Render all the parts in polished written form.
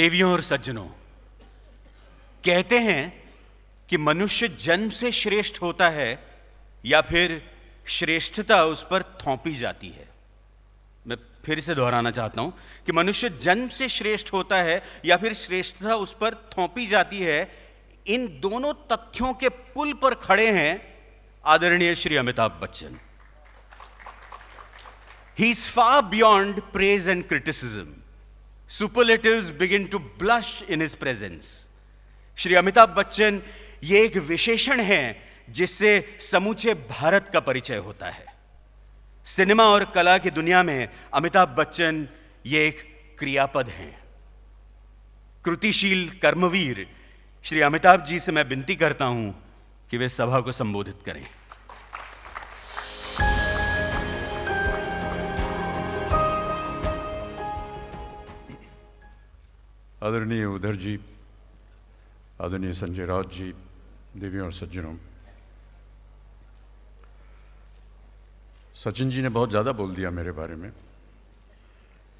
देवियों और सज्जनों, कहते हैं कि मनुष्य जन्म से श्रेष्ठ होता है या फिर श्रेष्ठता उस पर थोपी जाती है। मैं फिर से दोहराना चाहता हूं कि मनुष्य जन्म से श्रेष्ठ होता है या फिर श्रेष्ठता उस पर थोपी जाती है। इन दोनों तथ्यों के पुल पर खड़े हैं आदरणीय Shri Amitabh Bachchan. He is far beyond praise and criticism. Superlatives begin to blush in his presence. Shri Amitabh Bachchan ये एक विशेषण है जिससे समूचे भारत का परिचय होता है। सिनेमा और कला की दुनिया में अमिताभ बच्चन ये एक क्रियापद हैं। कृतिशील कर्मवीर श्री अमिताभ जी से मैं विनती करता हूं कि वे सभा को संबोधित करें। आदरणीय उधर जी, आदरणीय संजय राउत जी, देवियों और सज्जनों, सचिन जी ने बहुत ज़्यादा बोल दिया मेरे बारे में,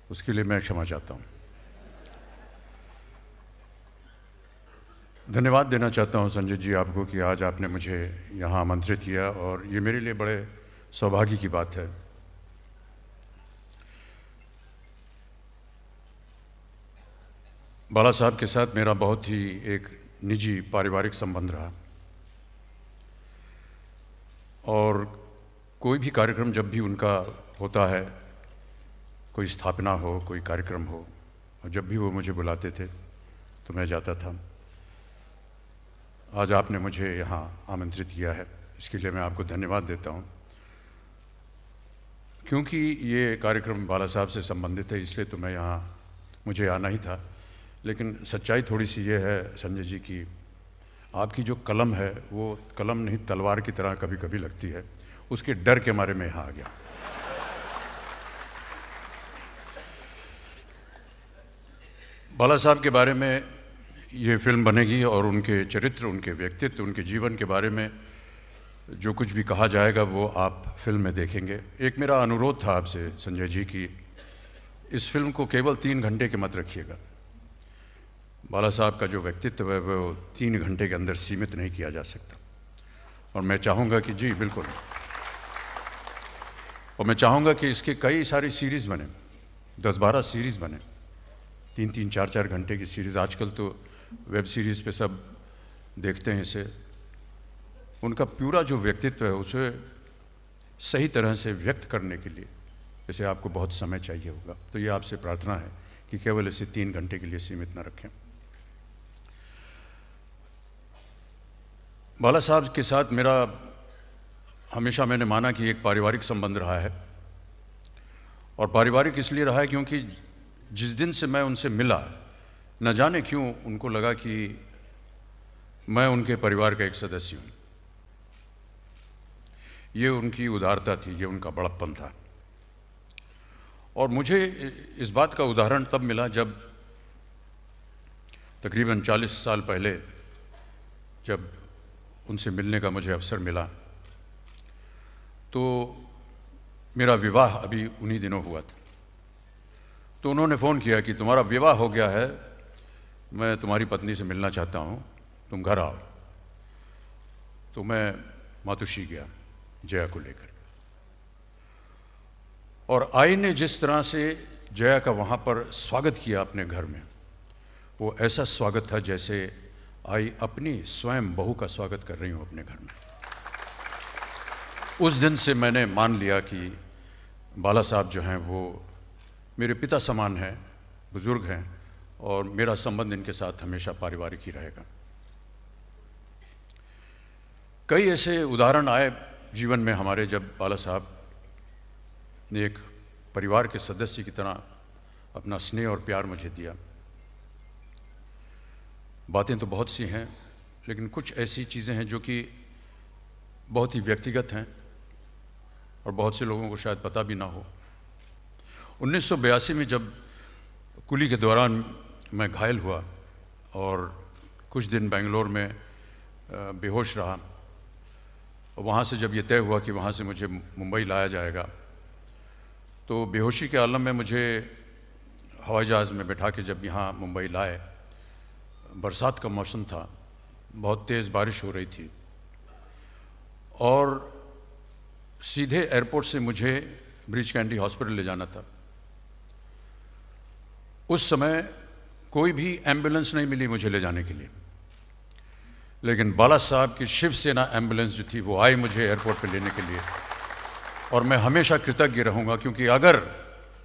उसके लिए मैं क्षमा चाहता हूँ। धन्यवाद देना चाहता हूँ संजय जी आपको कि आज आपने मुझे यहाँ आमंत्रित किया और ये मेरे लिए बड़े सौभाग्य की बात है। बाला साहब के साथ मेरा बहुत ही एक निजी पारिवारिक संबंध रहा और कोई भी कार्यक्रम जब भी उनका होता है, कोई स्थापना हो, कोई कार्यक्रम हो, और जब भी वो मुझे बुलाते थे तो मैं जाता था। आज आपने मुझे यहाँ आमंत्रित किया है, इसके लिए मैं आपको धन्यवाद देता हूँ। क्योंकि ये कार्यक्रम बाला साहब से संबंधित है इसलिए तो मैं यहाँ मुझे आना ही था। लेकिन सच्चाई थोड़ी सी ये है संजय जी की आपकी जो कलम है वो कलम नहीं तलवार की तरह कभी कभी लगती है, उसके डर के मारे मैं यहाँ आ गया। बाला साहब के बारे में ये फिल्म बनेगी और उनके चरित्र, उनके व्यक्तित्व, उनके जीवन के बारे में जो कुछ भी कहा जाएगा वो आप फिल्म में देखेंगे। एक मेरा अनुरोध था आपसे संजय जी की इस फिल्म को केवल 3 घंटे के मत रखिएगा। बाला साहब का जो व्यक्तित्व है वो 3 घंटे के अंदर सीमित नहीं किया जा सकता और मैं चाहूँगा कि जी बिल्कुल, और मैं चाहूँगा कि इसके कई सारी सीरीज़ बने, 10-12 सीरीज़ बने, 3-3, 4-4 घंटे की सीरीज़। आजकल तो वेब सीरीज़ पे सब देखते हैं इसे। उनका पूरा जो व्यक्तित्व है उसे सही तरह से व्यक्त करने के लिए इसे आपको बहुत समय चाहिए होगा। तो ये आपसे प्रार्थना है कि केवल इसे 3 घंटे के लिए सीमित न रखें। बाला साहब के साथ मेरा हमेशा मैंने माना कि एक पारिवारिक संबंध रहा है और पारिवारिक इसलिए रहा है क्योंकि जिस दिन से मैं उनसे मिला, न जाने क्यों उनको लगा कि मैं उनके परिवार का एक सदस्य हूँ। ये उनकी उदारता थी, ये उनका बड़प्पन था। और मुझे इस बात का उदाहरण तब मिला जब तकरीबन 40 साल पहले जब उनसे मिलने का मुझे अवसर मिला तो मेरा विवाह अभी उन्हीं दिनों हुआ था। तो उन्होंने फ़ोन किया कि तुम्हारा विवाह हो गया है, मैं तुम्हारी पत्नी से मिलना चाहता हूँ, तुम घर आओ। तो मैं मातुश्री गया जया को लेकर और आई ने जिस तरह से जया का वहाँ पर स्वागत किया अपने घर में, वो ऐसा स्वागत था जैसे आई अपनी स्वयं बहू का स्वागत कर रही हूँ अपने घर में। उस दिन से मैंने मान लिया कि बाला साहब जो हैं वो मेरे पिता समान हैं, बुज़ुर्ग हैं और मेरा संबंध इनके साथ हमेशा पारिवारिक ही रहेगा। कई ऐसे उदाहरण आए जीवन में हमारे जब बाला साहब ने एक परिवार के सदस्य की तरह अपना स्नेह और प्यार मुझे दिया। बातें तो बहुत सी हैं लेकिन कुछ ऐसी चीज़ें हैं जो कि बहुत ही व्यक्तिगत हैं और बहुत से लोगों को शायद पता भी ना हो। 1982 में जब कुली के दौरान मैं घायल हुआ और कुछ दिन बेंगलोर में बेहोश रहा, वहाँ से जब ये तय हुआ कि वहाँ से मुझे मुंबई लाया जाएगा तो बेहोशी के आलम में मुझे हवाई जहाज़ में बैठा के जब यहाँ मुंबई लाए, बरसात का मौसम था, बहुत तेज़ बारिश हो रही थी और सीधे एयरपोर्ट से मुझे ब्रीच कैंडी हॉस्पिटल ले जाना था। उस समय कोई भी एम्बुलेंस नहीं मिली मुझे ले जाने के लिए, लेकिन बाला साहब की शिवसेना एम्बुलेंस जो थी वो आई मुझे एयरपोर्ट पे लेने के लिए, और मैं हमेशा कृतज्ञ रहूँगा, क्योंकि अगर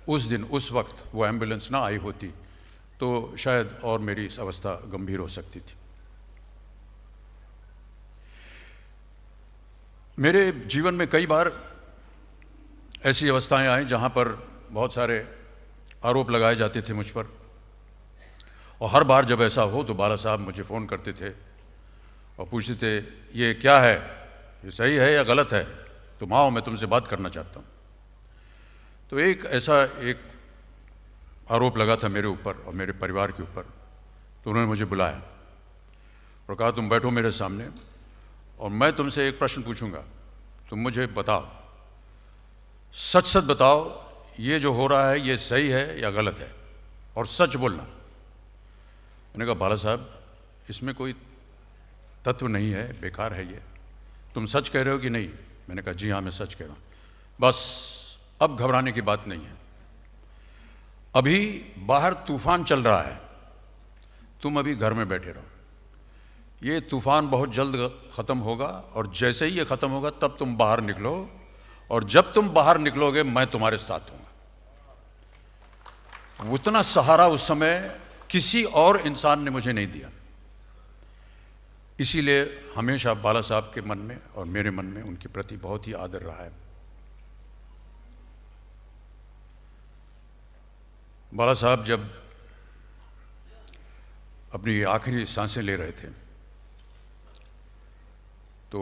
उस दिन उस वक्त वो एम्बुलेंस ना आई होती तो शायद और मेरी इस अवस्था गंभीर हो सकती थी। मेरे जीवन में कई बार ऐसी अवस्थाएं आई जहां पर बहुत सारे आरोप लगाए जाते थे मुझ पर, और हर बार जब ऐसा हो तो बाला साहब मुझे फ़ोन करते थे और पूछते थे, ये क्या है, ये सही है या गलत है, तुम आओ, मैं तुमसे बात करना चाहता हूँ। तो एक ऐसा एक आरोप लगा था मेरे ऊपर और मेरे परिवार के ऊपर, तो उन्होंने मुझे बुलाया और कहा, तुम बैठो मेरे सामने और मैं तुमसे एक प्रश्न पूछूंगा, तुम मुझे बताओ, सच सच बताओ, ये जो हो रहा है ये सही है या गलत है, और सच बोलना। मैंने कहा, बाला साहब इसमें कोई तत्व नहीं है, बेकार है ये, तुम सच कह रहे हो कि नहीं? मैंने कहा, जी हाँ मैं सच कह रहा हूँ। बस अब घबराने की बात नहीं है, अभी बाहर तूफान चल रहा है, तुम अभी घर में बैठे रहो, ये तूफान बहुत जल्द ख़त्म होगा और जैसे ही ये ख़त्म होगा तब तुम बाहर निकलो, और जब तुम बाहर निकलोगे मैं तुम्हारे साथ हूँगा। उतना सहारा उस समय किसी और इंसान ने मुझे नहीं दिया, इसीलिए हमेशा बाला साहब के मन में और मेरे मन में उनके प्रति बहुत ही आदर रहा है। बाला साहब जब अपनी आखिरी सांसें ले रहे थे तो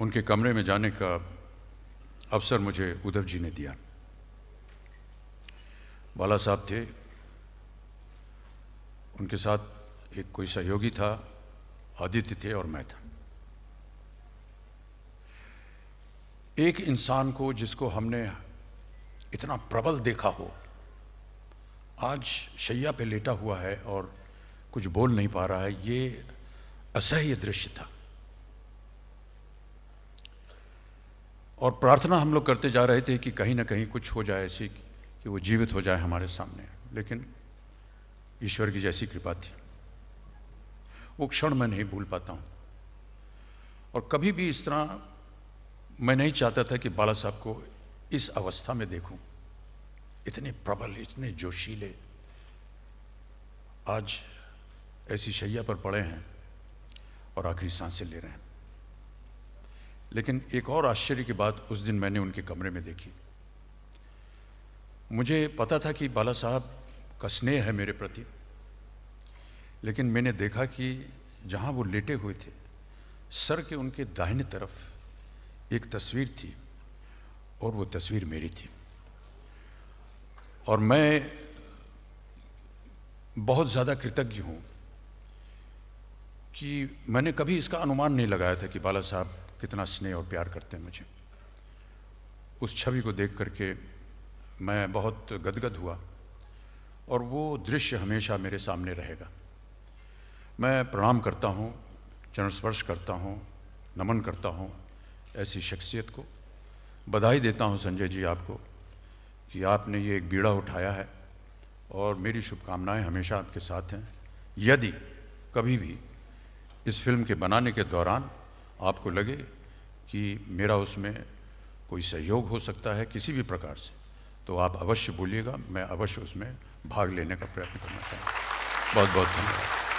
उनके कमरे में जाने का अवसर मुझे उद्धव जी ने दिया। बाला साहब थे, उनके साथ एक कोई सहयोगी था, आदित्य थे और मैं था। एक इंसान को जिसको हमने इतना प्रबल देखा हो, आज शैया पे लेटा हुआ है और कुछ बोल नहीं पा रहा है, ये असह्य दृश्य था। और प्रार्थना हम लोग करते जा रहे थे कि कहीं ना कहीं कुछ हो जाए ऐसी कि वो जीवित हो जाए हमारे सामने, लेकिन ईश्वर की जैसी कृपा थी, वो क्षण मैं नहीं भूल पाता हूँ। और कभी भी इस तरह मैं नहीं चाहता था कि बाला साहब को इस अवस्था में देखूं, इतने प्रबल, इतने जोशीले, आज ऐसी शैया पर पड़े हैं और आखिरी सांसें ले रहे हैं। लेकिन एक और आश्चर्य की बात उस दिन मैंने उनके कमरे में देखी। मुझे पता था कि बाला साहब का स्नेह है मेरे प्रति, लेकिन मैंने देखा कि जहाँ वो लेटे हुए थे, सर के उनके दाहिने तरफ एक तस्वीर थी और वो तस्वीर मेरी थी। और मैं बहुत ज़्यादा कृतज्ञ हूँ कि मैंने कभी इसका अनुमान नहीं लगाया था कि बाला साहब कितना स्नेह और प्यार करते हैं मुझे। उस छवि को देख करके मैं बहुत गदगद हुआ और वो दृश्य हमेशा मेरे सामने रहेगा। मैं प्रणाम करता हूँ, चरण स्पर्श करता हूँ, नमन करता हूँ ऐसी शख्सियत को। बधाई देता हूँ संजय जी आपको कि आपने ये एक बीड़ा उठाया है, और मेरी शुभकामनाएं हमेशा आपके साथ हैं। यदि कभी भी इस फिल्म के बनाने के दौरान आपको लगे कि मेरा उसमें कोई सहयोग हो सकता है किसी भी प्रकार से, तो आप अवश्य बोलिएगा, मैं अवश्य उसमें भाग लेने का प्रयत्न करना चाहूँगा। बहुत बहुत धन्यवाद।